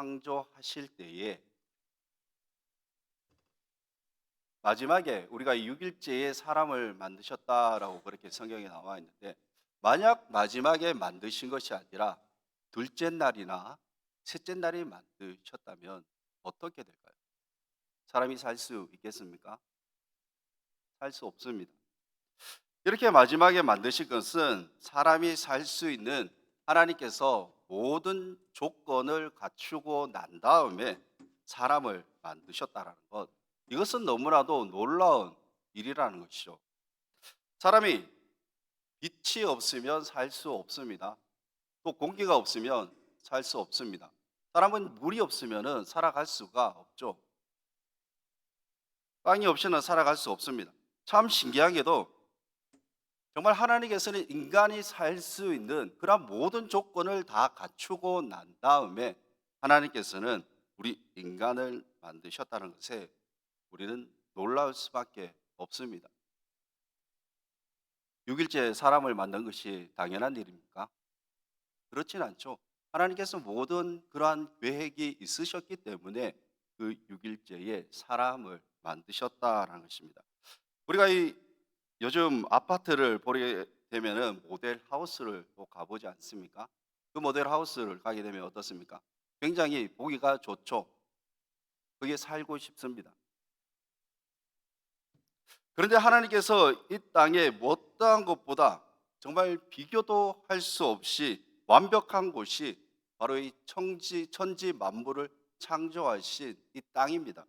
창조하실 때에 마지막에 우리가 6일째에 사람을 만드셨다라고 그렇게 성경에 나와 있는데, 만약 마지막에 만드신 것이 아니라 둘째 날이나 셋째 날에 만드셨다면 어떻게 될까요? 사람이 살 수 있겠습니까? 살 수 없습니다. 이렇게 마지막에 만드신 것은 사람이 살 수 있는, 하나님께서 모든 조건을 갖추고 난 다음에 사람을 만드셨다라는 것, 이것은 너무나도 놀라운 일이라는 것이죠. 사람이 빛이 없으면 살 수 없습니다. 또 공기가 없으면 살 수 없습니다. 사람은 물이 없으면 살아갈 수가 없죠. 빵이 없이는 살아갈 수 없습니다. 참 신기하게도 정말 하나님께서는 인간이 살 수 있는 그런 모든 조건을 다 갖추고 난 다음에 하나님께서는 우리 인간을 만드셨다는 것에 우리는 놀라울 수밖에 없습니다. 6일째 사람을 만든 것이 당연한 일입니까? 그렇진 않죠. 하나님께서 모든 그러한 계획이 있으셨기 때문에 그 6일째에 사람을 만드셨다라는 것입니다. 우리가 이 요즘 아파트를 보게 되면은 모델 하우스를 또 가보지 않습니까? 그 모델 하우스를 가게 되면 어떻습니까? 굉장히 보기가 좋죠. 거기에 살고 싶습니다. 그런데 하나님께서 이 땅에 어떠한 것보다 정말 비교도 할 수 없이 완벽한 곳이 바로 이 천지 만물을 창조하신 이 땅입니다.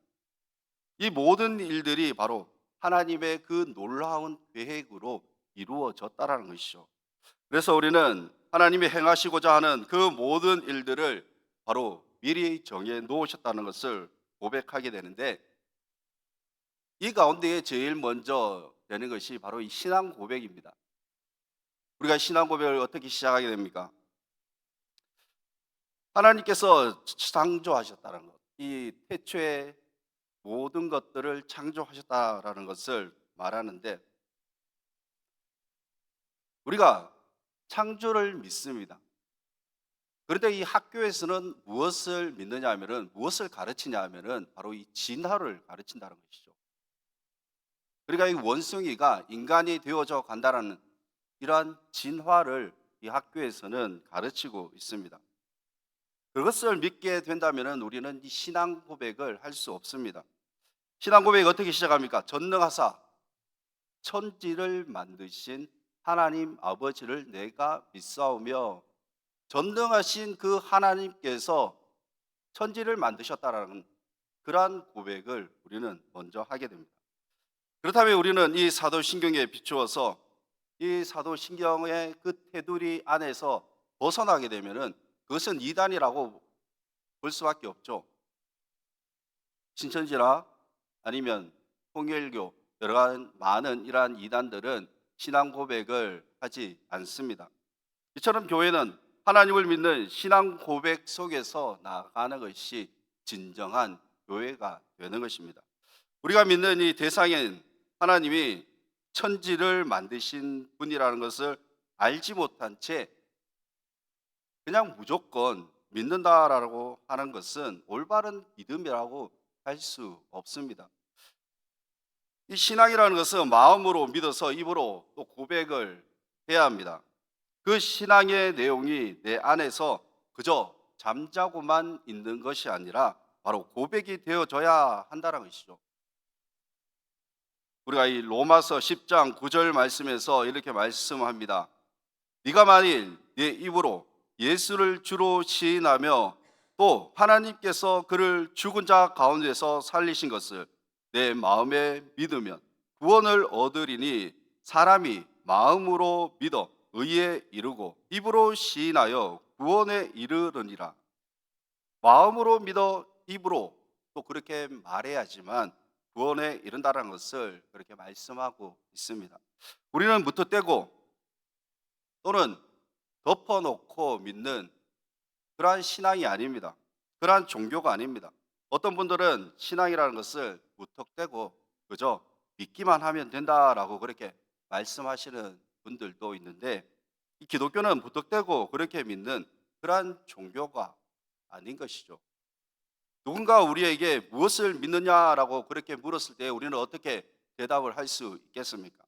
이 모든 일들이 바로 하나님의 그 놀라운 계획으로 이루어졌다라는 것이죠. 그래서 우리는 하나님이 행하시고자 하는 그 모든 일들을 바로 미리 정해 놓으셨다는 것을 고백하게 되는데, 이 가운데에 제일 먼저 되는 것이 바로 이 신앙 고백입니다. 우리가 신앙 고백을 어떻게 시작하게 됩니까? 하나님께서 창조하셨다는 것, 이 태초에 모든 것들을 창조하셨다라는 것을 말하는데, 우리가 창조를 믿습니다. 그런데 이 학교에서는 무엇을 믿느냐 하면은, 무엇을 가르치냐 하면은 바로 이 진화를 가르친다는 것이죠. 그러니까 이 원숭이가 인간이 되어져 간다라는 이러한 진화를 이 학교에서는 가르치고 있습니다. 그것을 믿게 된다면은 우리는 이 신앙 고백을 할 수 없습니다. 신앙 고백 어떻게 시작합니까? 전능하사 천지를 만드신 하나님 아버지를 내가 믿사오며, 전능하신 그 하나님께서 천지를 만드셨다라는 그러한 고백을 우리는 먼저 하게 됩니다. 그렇다면 우리는 이 사도신경에 비추어서 이 사도신경의 그 테두리 안에서 벗어나게 되면은 그것은 이단이라고 볼 수밖에 없죠. 신천지나 아니면 통일교, 여러 가지 많은 이러한 이단들은 신앙 고백을 하지 않습니다. 이처럼 교회는 하나님을 믿는 신앙 고백 속에서 나아가는 것이 진정한 교회가 되는 것입니다. 우리가 믿는 이 대상인 하나님이 천지를 만드신 분이라는 것을 알지 못한 채 그냥 무조건 믿는다라고 하는 것은 올바른 믿음이라고 할 수 없습니다. 이 신앙이라는 것은 마음으로 믿어서 입으로 또 고백을 해야 합니다. 그 신앙의 내용이 내 안에서 그저 잠자고만 있는 것이 아니라 바로 고백이 되어져야 한다는 것이죠. 우리가 이 로마서 10장 9절 말씀에서 이렇게 말씀합니다. 네가 만일 네 입으로 예수를 주로 시인하며 또 하나님께서 그를 죽은 자 가운데서 살리신 것을 내 마음에 믿으면 구원을 얻으리니, 사람이 마음으로 믿어 의에 이르고 입으로 시인하여 구원에 이르느니라. 마음으로 믿어 입으로 또 그렇게 말해야지만 구원에 이른다는 것을 그렇게 말씀하고 있습니다. 우리는 무턱대고 또는 덮어놓고 믿는 그러한 신앙이 아닙니다. 그러한 종교가 아닙니다. 어떤 분들은 신앙이라는 것을 무턱대고 그저 믿기만 하면 된다라고 그렇게 말씀하시는 분들도 있는데, 이 기독교는 무턱대고 그렇게 믿는 그러한 종교가 아닌 것이죠. 누군가 우리에게 무엇을 믿느냐라고 그렇게 물었을 때 우리는 어떻게 대답을 할 수 있겠습니까?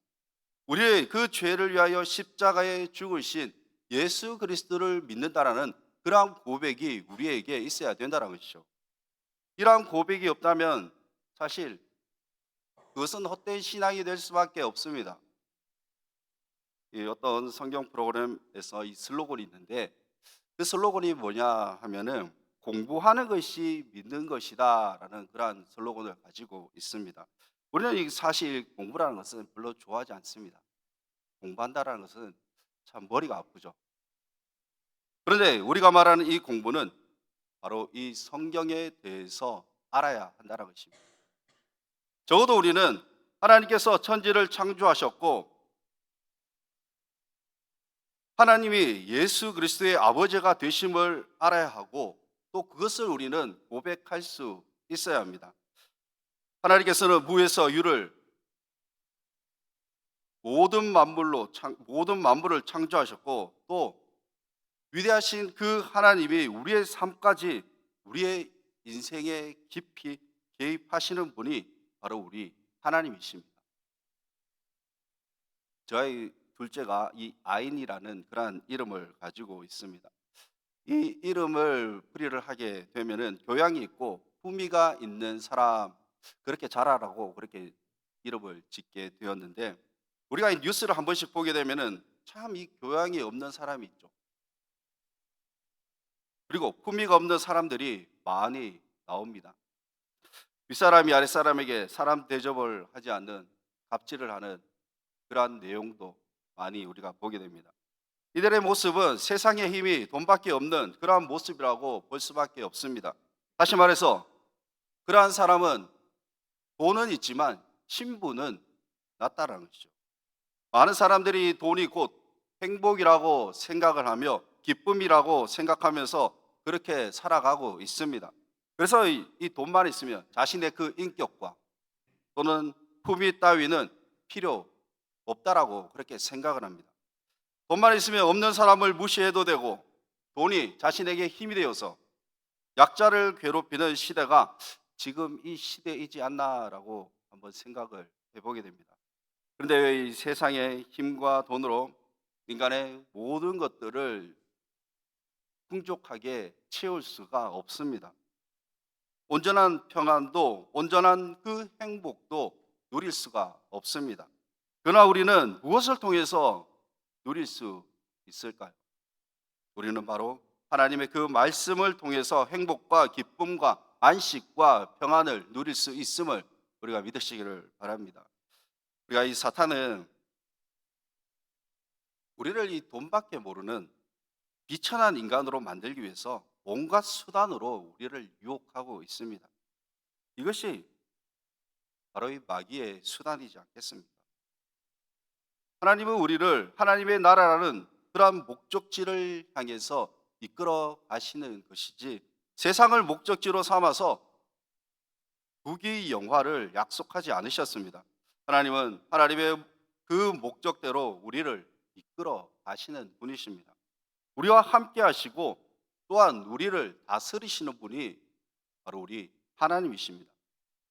우리의 그 죄를 위하여 십자가에 죽으신 예수 그리스도를 믿는다라는 그러한 고백이 우리에게 있어야 된다는 것이죠. 이러한 고백이 없다면 사실 그것은 헛된 신앙이 될 수밖에 없습니다. 이 어떤 성경 프로그램에서 이 슬로건이 있는데 그 슬로건이 뭐냐 하면은 공부하는 것이 믿는 것이다라는 그러한 슬로건을 가지고 있습니다. 우리는 사실 공부라는 것은 별로 좋아하지 않습니다. 공부한다라는 것은 참 머리가 아프죠. 그런데 우리가 말하는 이 공부는 바로 이 성경에 대해서 알아야 한다는 것입니다. 적어도 우리는 하나님께서 천지를 창조하셨고 하나님이 예수 그리스도의 아버지가 되심을 알아야 하고 또 그것을 우리는 고백할 수 있어야 합니다. 하나님께서는 무에서 유를 모든 만물을 창조하셨고 또 위대하신 그 하나님이 우리의 삶까지 우리의 인생에 깊이 개입하시는 분이 바로 우리 하나님이십니다. 저희 둘째가 이 아인이라는 그러한 이름을 가지고 있습니다. 이 이름을 풀이를 하게 되면은 교양이 있고 품위가 있는 사람 그렇게 자라라고 그렇게 이름을 짓게 되었는데 우리가 이 뉴스를 한 번씩 보게 되면은 참 이 교양이 없는 사람이 있죠. 그리고 품위가 없는 사람들이 많이 나옵니다. 윗사람이 아랫사람에게 사람 대접을 하지 않는 갑질을 하는 그러한 내용도 많이 우리가 보게 됩니다. 이들의 모습은 세상의 힘이 돈밖에 없는 그러한 모습이라고 볼 수밖에 없습니다. 다시 말해서 그러한 사람은 돈은 있지만 신분은 낮다라는 것이죠. 많은 사람들이 돈이 곧 행복이라고 생각을 하며 기쁨이라고 생각하면서 그렇게 살아가고 있습니다. 그래서 이 돈만 있으면 자신의 그 인격과 또는 품위 따위는 필요 없다라고 그렇게 생각을 합니다. 돈만 있으면 없는 사람을 무시해도 되고 돈이 자신에게 힘이 되어서 약자를 괴롭히는 시대가 지금 이 시대이지 않나라고 한번 생각을 해보게 됩니다. 그런데 왜 이 세상의 힘과 돈으로 인간의 모든 것들을 풍족하게 채울 수가 없습니다. 온전한 평안도 온전한 그 행복도 누릴 수가 없습니다. 그러나 우리는 무엇을 통해서 누릴 수 있을까요? 우리는 바로 하나님의 그 말씀을 통해서 행복과 기쁨과 안식과 평안을 누릴 수 있음을 우리가 믿으시기를 바랍니다. 우리가 이 사탄은 우리를 이 돈밖에 모르는 비천한 인간으로 만들기 위해서 온갖 수단으로 우리를 유혹하고 있습니다. 이것이 바로 이 마귀의 수단이지 않겠습니까? 하나님은 우리를 하나님의 나라라는 그러한 목적지를 향해서 이끌어 가시는 것이지 세상을 목적지로 삼아서 부귀 영화를 약속하지 않으셨습니다. 하나님은 하나님의 그 목적대로 우리를 이끌어 가시는 분이십니다. 우리와 함께 하시고 또한 우리를 다스리시는 분이 바로 우리 하나님이십니다.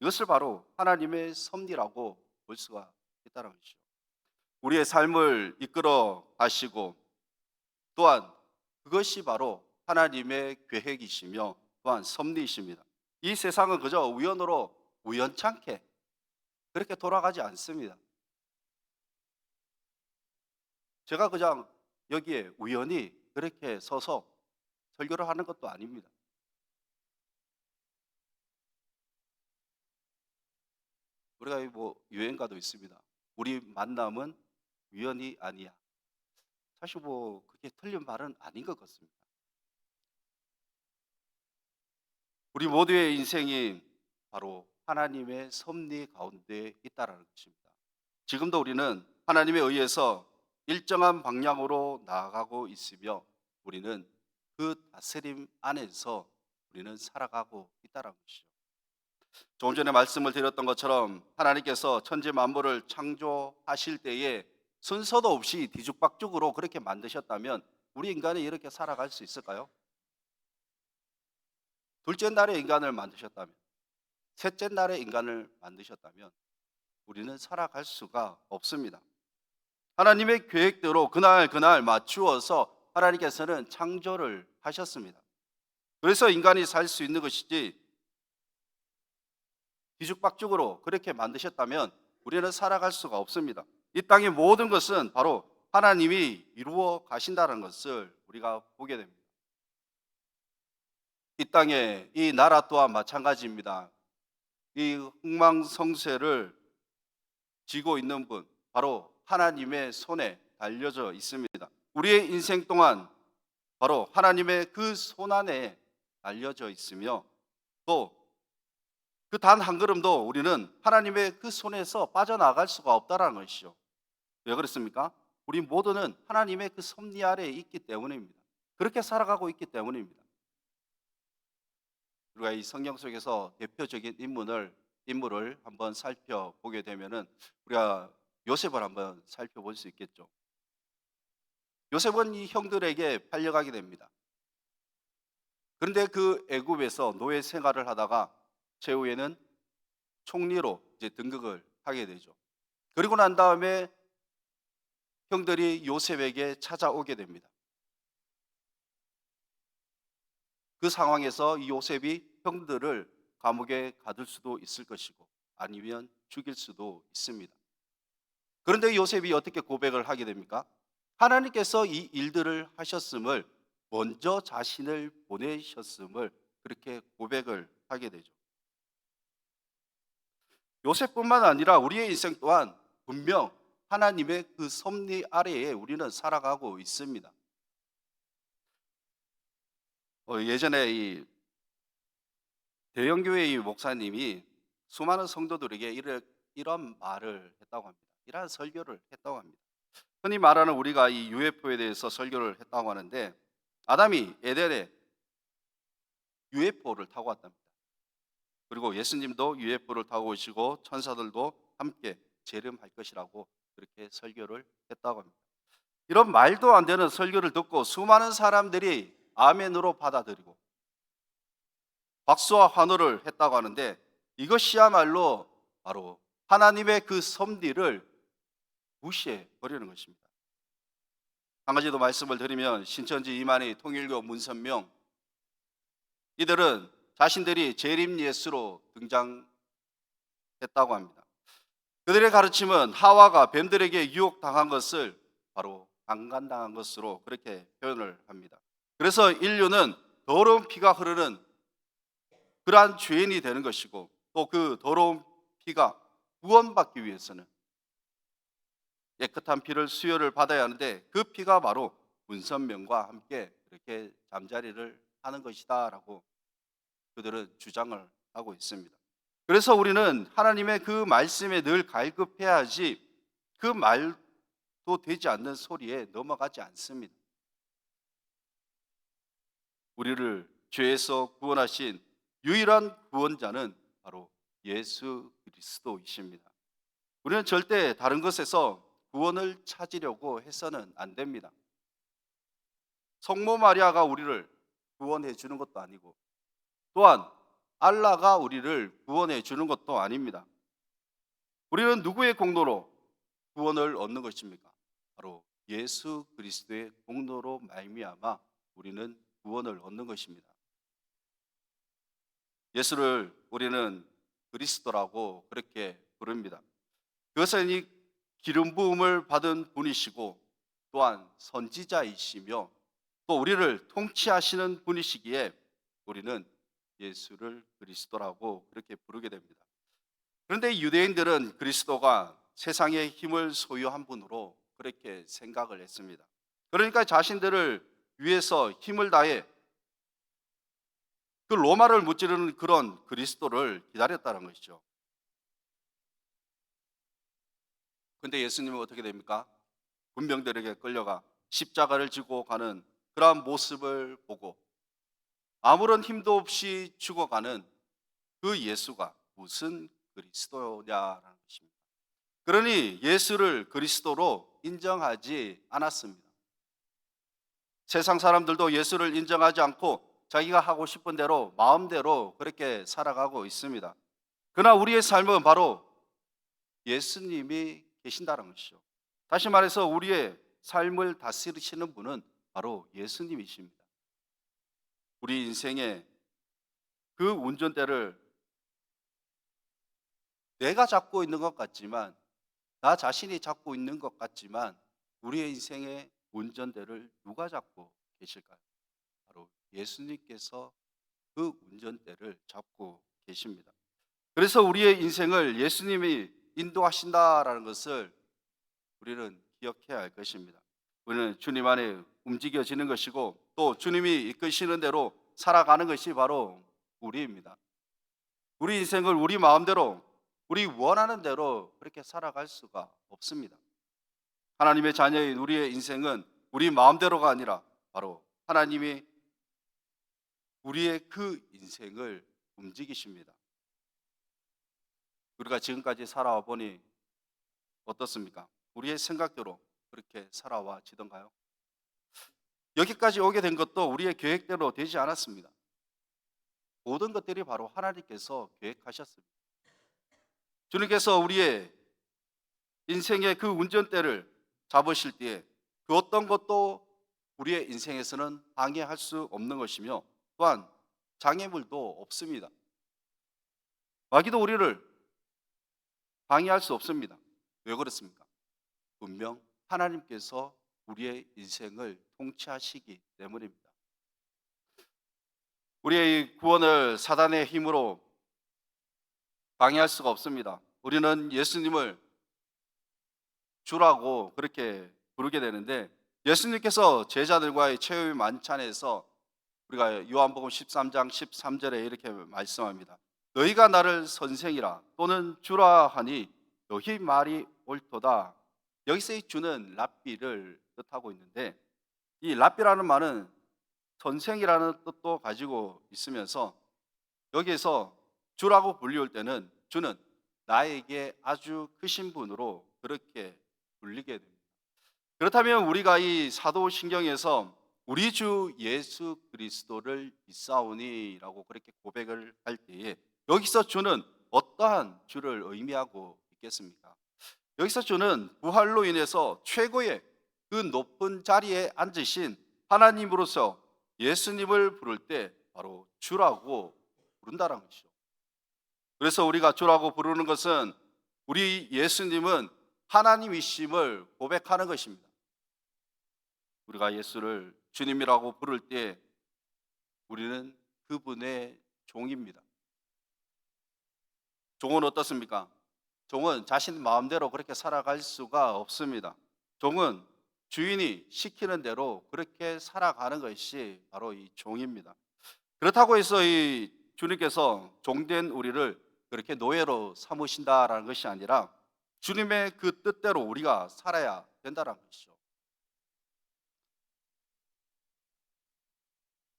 이것을 바로 하나님의 섭리라고 볼 수가 있다는 것이죠. 우리의 삶을 이끌어 가시고 또한 그것이 바로 하나님의 계획이시며 또한 섭리이십니다. 이 세상은 그저 우연으로 우연찮게 그렇게 돌아가지 않습니다. 제가 그냥 여기에 우연히 그렇게 서서 설교를 하는 것도 아닙니다. 우리가 뭐 유행가도 있습니다. 우리 만남은 우연이 아니야. 사실 뭐 그게 틀린 말은 아닌 것 같습니다. 우리 모두의 인생이 바로 하나님의 섭리 가운데 있다라는 것입니다. 지금도 우리는 하나님에 의해서 일정한 방향으로 나아가고 있으며 우리는 그 다스림 안에서 우리는 살아가고 있다라는 것이죠. 조금 전에 말씀을 드렸던 것처럼 하나님께서 천지 만물을 창조하실 때에 순서도 없이 뒤죽박죽으로 그렇게 만드셨다면 우리 인간이 이렇게 살아갈 수 있을까요? 둘째 날에 인간을 만드셨다면, 셋째 날에 인간을 만드셨다면 우리는 살아갈 수가 없습니다. 하나님의 계획대로 그날 그날 맞추어서 하나님께서는 창조를 하셨습니다. 그래서 인간이 살 수 있는 것이지, 뒤죽박죽으로 그렇게 만드셨다면 우리는 살아갈 수가 없습니다. 이 땅의 모든 것은 바로 하나님이 이루어 가신다는 것을 우리가 보게 됩니다. 이 땅의 이 나라 또한 마찬가지입니다. 이 흥망성쇠를 쥐고 있는 분, 바로 하나님의 손에 달려져 있습니다. 우리의 인생 동안 바로 하나님의 그 손 안에 달려져 있으며, 또 그 단 한 걸음도 우리는 하나님의 그 손에서 빠져나갈 수가 없다라는 것이죠. 왜 그렇습니까? 우리 모두는 하나님의 그 섭리 아래에 있기 때문입니다. 그렇게 살아가고 있기 때문입니다. 우리가 이 성경 속에서 대표적인 인물을 한번 살펴보게 되면은, 우리가 요셉을 한번 살펴볼 수 있겠죠. 요셉은 이 형들에게 팔려가게 됩니다. 그런데 그 애굽에서 노예 생활을 하다가 최후에는 총리로 이제 등극을 하게 되죠. 그리고 난 다음에 형들이 요셉에게 찾아오게 됩니다. 그 상황에서 이 요셉이 형들을 감옥에 가둘 수도 있을 것이고, 아니면 죽일 수도 있습니다. 그런데 요셉이 어떻게 고백을 하게 됩니까? 하나님께서 이 일들을 하셨음을, 먼저 자신을 보내셨음을 그렇게 고백을 하게 되죠. 요셉뿐만 아니라 우리의 인생 또한 분명 하나님의 그 섭리 아래에 우리는 살아가고 있습니다. 예전에 이 대형교회의 목사님이 수많은 성도들에게 이런 말을 했다고 합니다. 이러한 설교를 했다고 합니다. 흔히 말하는 우리가 이 UFO에 대해서 설교를 했다고 하는데, 아담이 에덴에 UFO를 타고 왔답니다. 그리고 예수님도 UFO를 타고 오시고 천사들도 함께 재림할 것이라고 그렇게 설교를 했다고 합니다. 이런 말도 안 되는 설교를 듣고 수많은 사람들이 아멘으로 받아들이고 박수와 환호를 했다고 하는데, 이것이야말로 바로 하나님의 그 섭리를 무시해 버리는 것입니다. 한 가지 더 말씀을 드리면, 신천지, 이만희, 통일교, 문선명, 이들은 자신들이 재림 예수로 등장했다고 합니다. 그들의 가르침은 하와가 뱀들에게 유혹당한 것을 바로 강간당한 것으로 그렇게 표현을 합니다. 그래서 인류는 더러운 피가 흐르는 그러한 죄인이 되는 것이고, 또 그 더러운 피가 구원받기 위해서는 깨끗한 피를 수혈을 받아야 하는데, 그 피가 바로 문선명과 함께 이렇게 잠자리를 하는 것이다라고 그들은 주장을 하고 있습니다. 그래서 우리는 하나님의 그 말씀에 늘 갈급해야지, 그 말도 되지 않는 소리에 넘어가지 않습니다. 우리를 죄에서 구원하신 유일한 구원자는 바로 예수 그리스도이십니다. 우리는 절대 다른 것에서 구원을 찾으려고 해서는 안 됩니다. 성모 마리아가 우리를 구원해 주는 것도 아니고, 또한 알라가 우리를 구원해 주는 것도 아닙니다. 우리는 누구의 공로로 구원을 얻는 것입니까? 바로 예수 그리스도의 공로로 말미암아 우리는 구원을 얻는 것입니다. 예수를 우리는 그리스도라고 그렇게 부릅니다. 그것은 이 기름 부음을 받은 분이시고, 또한 선지자이시며, 또 우리를 통치하시는 분이시기에 우리는 예수를 그리스도라고 그렇게 부르게 됩니다. 그런데 유대인들은 그리스도가 세상의 힘을 소유한 분으로 그렇게 생각을 했습니다. 그러니까 자신들을 위해서 힘을 다해 그 로마를 무찌르는 그런 그리스도를 기다렸다는 것이죠. 그런데 예수님은 어떻게 됩니까? 군병들에게 끌려가 십자가를 지고 가는 그러한 모습을 보고 아무런 힘도 없이 죽어가는 그 예수가 무슨 그리스도냐라는 것입니다. 그러니 예수를 그리스도로 인정하지 않았습니다. 세상 사람들도 예수를 인정하지 않고 자기가 하고 싶은 대로 마음대로 그렇게 살아가고 있습니다. 그러나 우리의 삶은 바로 예수님이 계신다는 것이죠. 다시 말해서 우리의 삶을 다스리시는 분은 바로 예수님이십니다. 우리 인생의 그 운전대를 내가 잡고 있는 것 같지만, 나 자신이 잡고 있는 것 같지만, 우리의 인생의 운전대를 누가 잡고 계실까요? 바로 예수님께서 그 운전대를 잡고 계십니다. 그래서 우리의 인생을 예수님이 인도하신다라는 것을 우리는 기억해야 할 것입니다. 우리는 주님 안에 움직여지는 것이고, 또 주님이 이끄시는 대로 살아가는 것이 바로 우리입니다. 우리 인생을 우리 마음대로, 우리 원하는 대로 그렇게 살아갈 수가 없습니다. 하나님의 자녀인 우리의 인생은 우리 마음대로가 아니라 바로 하나님이 우리의 그 인생을 움직이십니다. 우리가 지금까지 살아와 보니 어떻습니까? 우리의 생각대로 그렇게 살아와지던가요? 여기까지 오게 된 것도 우리의 계획대로 되지 않았습니다. 모든 것들이 바로 하나님께서 계획하셨습니다. 주님께서 우리의 인생의 그 운전대를 잡으실 때에 그 어떤 것도 우리의 인생에서는 방해할 수 없는 것이며, 또한 장애물도 없습니다. 마귀도 우리를 방해할 수 없습니다. 왜 그렇습니까? 분명 하나님께서 우리의 인생을 통치하시기 때문입니다. 우리의 구원을 사단의 힘으로 방해할 수가 없습니다. 우리는 예수님을 주라고 그렇게 부르게 되는데, 예수님께서 제자들과의 최후의 만찬에서 우리가 요한복음 13장 13절에 이렇게 말씀합니다. 너희가 나를 선생이라 또는 주라 하니 너희 말이 옳도다. 여기서 이 주는 랍비를 뜻하고 있는데, 이 랍비라는 말은 선생이라는 뜻도 가지고 있으면서, 여기에서 주라고 불리울 때는 주는 나에게 아주 크신 분으로 그렇게 불리게 됩니다. 그렇다면 우리가 이 사도신경에서 우리 주 예수 그리스도를 믿사오니라고 그렇게 고백을 할 때에 여기서 주는 어떠한 주를 의미하고 있겠습니까? 여기서 주는 부활로 인해서 최고의 그 높은 자리에 앉으신 하나님으로서 예수님을 부를 때 바로 주라고 부른다는 것이죠. 그래서 우리가 주라고 부르는 것은 우리 예수님은 하나님이심을 고백하는 것입니다. 우리가 예수를 주님이라고 부를 때 우리는 그분의 종입니다. 종은 어떻습니까? 종은 자신 마음대로 그렇게 살아갈 수가 없습니다. 종은 주인이 시키는 대로 그렇게 살아가는 것이 바로 이 종입니다. 그렇다고 해서 이 주님께서 종된 우리를 그렇게 노예로 삼으신다라는 것이 아니라 주님의 그 뜻대로 우리가 살아야 된다는 것이죠.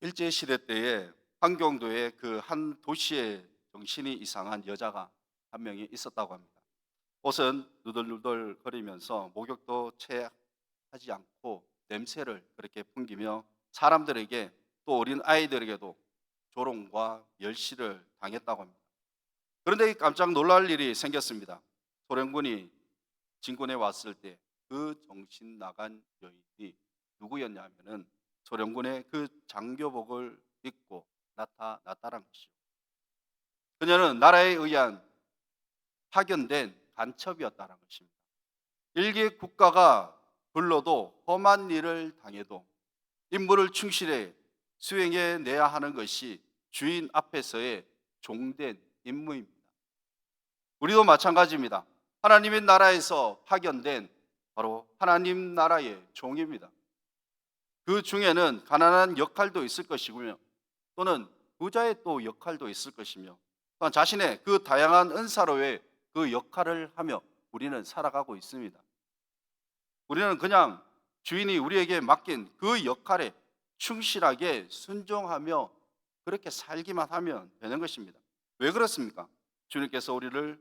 일제시대 때에 한경도에 그 한 도시에 정신이 이상한 여자가 한 명이 있었다고 합니다. 옷은 누덜누덜 거리면서 목욕도 채 하지 않고 냄새를 그렇게 풍기며 사람들에게 또 어린 아이들에게도 조롱과 멸시를 당했다고 합니다. 그런데 깜짝 놀랄 일이 생겼습니다. 소련군이 진군에 왔을 때 그 정신 나간 여인이 누구였냐면은 소련군의 그 장교복을 입고 나타났다는 것이죠. 그녀는 나라에 의한 파견된 간첩이었다는 것입니다. 일개 국가가 불러도 험한 일을 당해도 임무를 충실히 수행해 내야 하는 것이 주인 앞에서의 종된 임무입니다. 우리도 마찬가지입니다. 하나님의 나라에서 파견된 바로 하나님 나라의 종입니다. 그 중에는 가난한 역할도 있을 것이고요, 또는 부자의 또 역할도 있을 것이며, 또한 자신의 그 다양한 은사로의 그 역할을 하며 우리는 살아가고 있습니다. 우리는 그냥 주인이 우리에게 맡긴 그 역할에 충실하게 순종하며 그렇게 살기만 하면 되는 것입니다. 왜 그렇습니까? 주님께서 우리를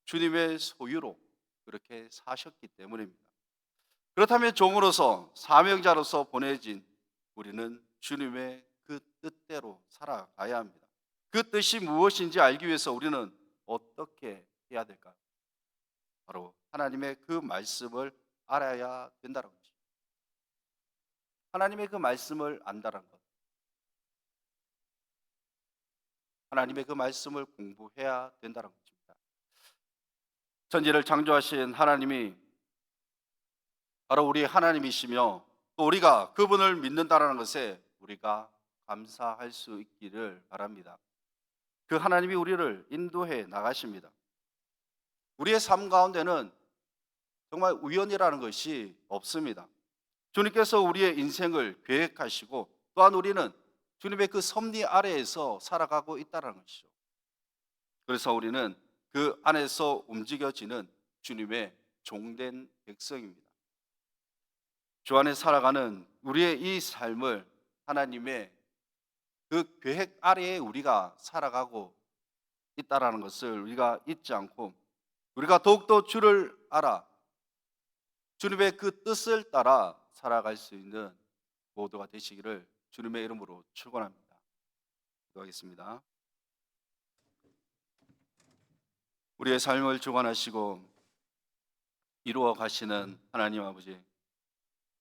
주님의 소유로 그렇게 사셨기 때문입니다. 그렇다면 종으로서 사명자로서 보내진 우리는 주님의 그 뜻대로 살아가야 합니다. 그 뜻이 무엇인지 알기 위해서 우리는 어떻게 해야 될까요? 바로 하나님의 그 말씀을 알아야 된다는 것입니다. 하나님의 그 말씀을 안다는 것. 하나님의 그 말씀을 공부해야 된다는 것입니다. 천지를 창조하신 하나님이 바로 우리 하나님이시며 또 우리가 그분을 믿는다라는 것에 우리가 감사할 수 있기를 바랍니다. 그 하나님이 우리를 인도해 나가십니다. 우리의 삶 가운데는 정말 우연이라는 것이 없습니다. 주님께서 우리의 인생을 계획하시고 또한 우리는 주님의 그 섭리 아래에서 살아가고 있다는 것이죠. 그래서 우리는 그 안에서 움직여지는 주님의 종된 백성입니다. 주 안에 살아가는 우리의 이 삶을 하나님의 그 계획 아래에 우리가 살아가고 있다라는 것을 우리가 잊지 않고 우리가 더욱더 주를 알아 주님의 그 뜻을 따라 살아갈 수 있는 모두가 되시기를 주님의 이름으로 축원합니다. 기도하겠습니다. 우리의 삶을 주관하시고 이루어 가시는 하나님 아버지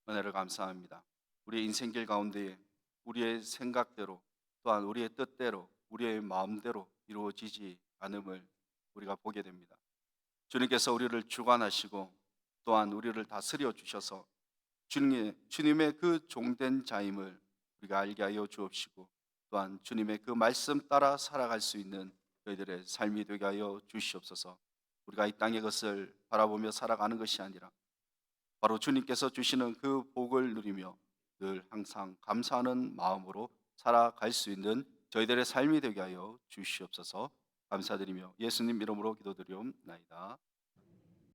은혜를 감사합니다. 우리의 인생길 가운데 우리의 생각대로 또한 우리의 뜻대로 우리의 마음대로 이루어지지 않음을 우리가 보게 됩니다. 주님께서 우리를 주관하시고 또한 우리를 다스려 주셔서 주님의 그 종된 자임을 우리가 알게 하여 주옵시고 또한 주님의 그 말씀 따라 살아갈 수 있는 저희들의 삶이 되게 하여 주시옵소서. 우리가 이 땅의 것을 바라보며 살아가는 것이 아니라 바로 주님께서 주시는 그 복을 누리며 늘 항상 감사하는 마음으로 살아갈 수 있는 저희들의 삶이 되게 하여 주시옵소서. 감사드리며 예수님 이름으로 기도드리옵나이다.